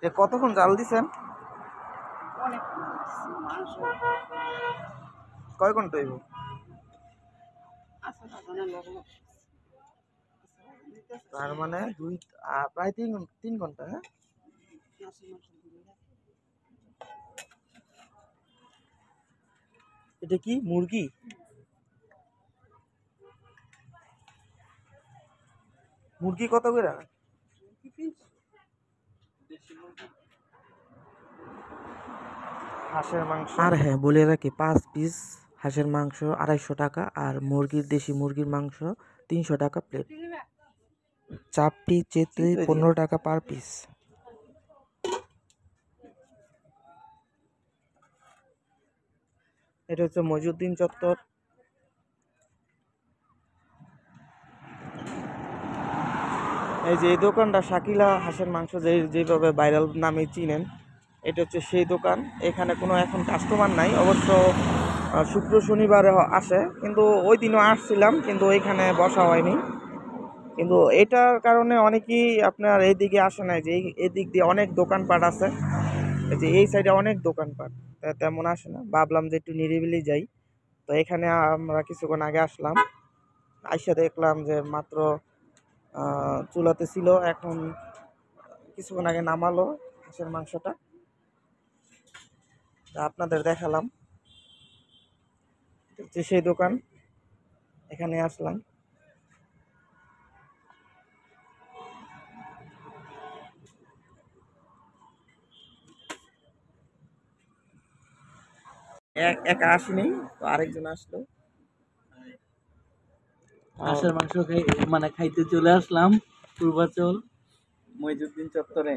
কতক্ষণ জাল দিছেন? কয় ঘন্টা হইব? তার মানে প্রায় তিন ঘন্টা। হ্যাঁ, এটা কি মুরগি? মুরগি কত করে? হাঁসের মাংস, আর হ্যাঁ বলে রাখি 5 পিস হাঁসের মাংস 250 টাকা, আর দেশি মুরগির মাংস 300 টাকা প্লেট। চাপটি চেতে 15 টাকা পার পিস। এটা হচ্ছে মইজুদ্দিন চত্বর। এই যে এই দোকানটা শাকিলা হাঁসের মাংস যেভাবে ভাইরাল নামে চিনেন, এটা হচ্ছে সেই দোকান। এখানে কোনো এখন কাস্টমার নাই, অবশ্য শুক্র শনিবারে আসে, কিন্তু ওই দিনও আসছিলাম কিন্তু ওইখানে বসা হয়নি। কিন্তু এটার কারণে অনেকেই আপনার এইদিকে আসে নাই, যে এদিক দিয়ে অনেক দোকানপাট আছে, এই যে এই সাইডে অনেক দোকানপাট, তেমন আসে না। ভাবলাম যে একটু নিরিবিলি যাই, তো এখানে আমরা কিছুক্ষণ আগে আসলাম, আইসা দেখলাম যে মাত্র চুলাতে ছিল, এখন কিছুক্ষণ আগে নামালো হাঁসের মাংসটা, আপনাদের দেখালাম। যে সেই দোকান, এখানে আসলাম। একা আসিনি, তো আরেকজন আসলো। হাঁসের মাংস খাইতে চলে আসলাম পূর্বাচল মইজুদ্দিন চত্বরে।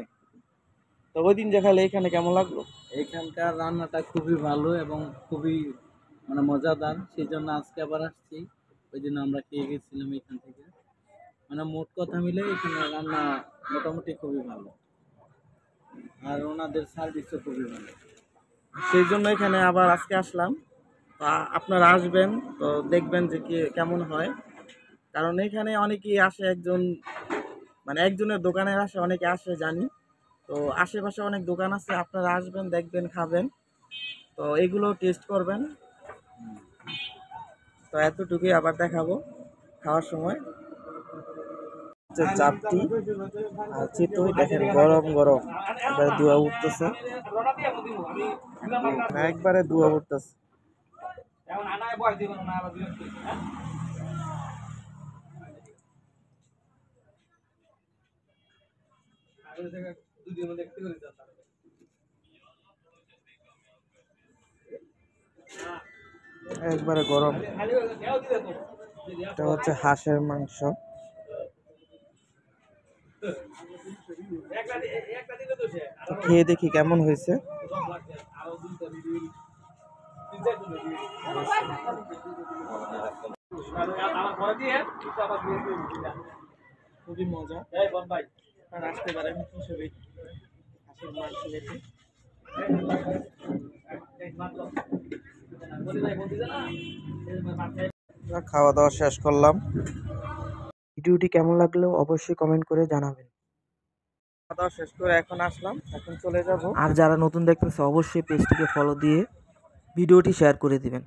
তো ওই দিন যে খাইলে এখানে কেমন লাগলো? এখানকার রান্নাটা খুবই ভালো এবং খুবই মজাদার, সেই জন্য আজকে আবার আসছি। ওই জন্য আমরা খেয়ে গেছিলাম এখান থেকে। মোট কথা মিলে এখানে রান্না মোটামুটি খুবই ভালো, আর ওনাদের সার্ভিসও খুবই ভালো, সেই জন্য এখানে আবার আজকে আসলাম। তো আপনারা আসবেন, তো দেখবেন যে কেমন হয়, কারণ এখানে অনেকেই আসে, একজনের দোকানের আসে, অনেকে আসে জানি। তো আশেপাশে অনেক দোকান আছে, আপনারা আসবেন, দেখবেন, খাবেন, তো এগুলো টেস্ট করবেন। তো এতটুকুই, আবার দেখাবো খাওয়ার সময়। চাপটি আর চিতই দেখেন গরম গরম, এবারে ধোঁয়া উঠতেছে, একবারে ধোঁয়া উঠতেছে। একবারে গরম। এটা হচ্ছে হাঁসের মাংস। তো খেয়ে দেখি কেমন হয়েছে। খুবই মজা, আর আসতে পারেন হিসেবে হাঁসের মাংস খেতে। খাওয়া দাওয়া শেষ করলাম। ভিডিওটি কেমন লাগলো অবশ্যই কমেন্ট করে জানাবেন। খাওয়া দাওয়া শেষ করে এখন আসলাম, এখন চলে যাব। আর যারা নতুন দেখতেছে অবশ্যই পেজটিকে ফলো দিয়ে ভিডিওটি শেয়ার করে দিবেন।